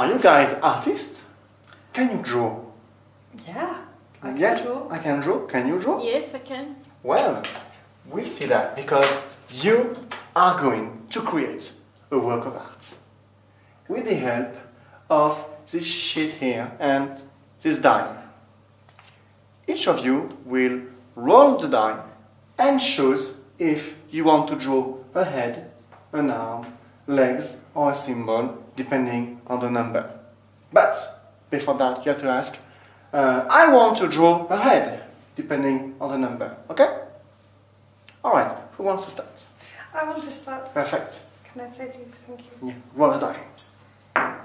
Are you guys artists? Can you draw? Yeah. Yes, I can draw. Can you draw? Yes, I can. Well, we'll see that because you are going to create a work of art with the help of this sheet here and this die. Each of you will roll the die and choose if you want to draw a head, an arm, legs or a symbol depending on the number. But before that you have to ask, I want to draw a head depending on the number, okay? Alright, who wants to start? I want to start. Perfect. Can I play these? Thank you. Yeah, roll a die.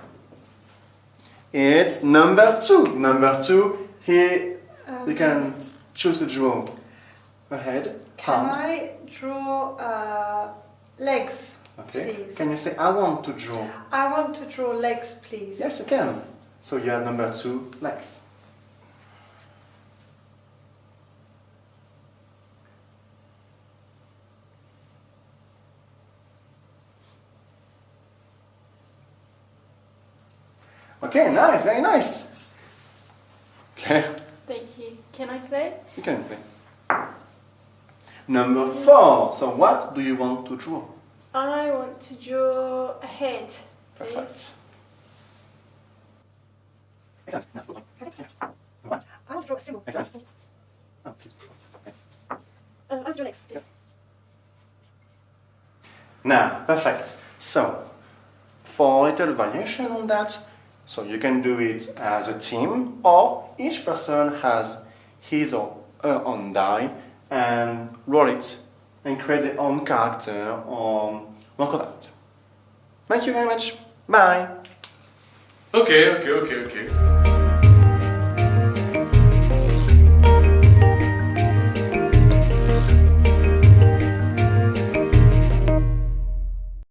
It's number 2. Number 2, here you can choose to draw a head, Can arms. I draw legs, Okay. please? Can you say, I want to draw? I want to draw legs, please. Yes, you can. So you have number 2, legs. Okay, nice, very nice. Claire, Thank you. Can I play? you can play. Number 4. So what do you want to draw? I want to draw a head. Please. Perfect. I want to draw a symbol. Excellent. I want to draw legs. Please. Now, perfect. So, for a little variation on that, so you can do it as a team, or each person has his or her own die and roll it and create their own character or work of art. Thank you very much. Bye. Okay.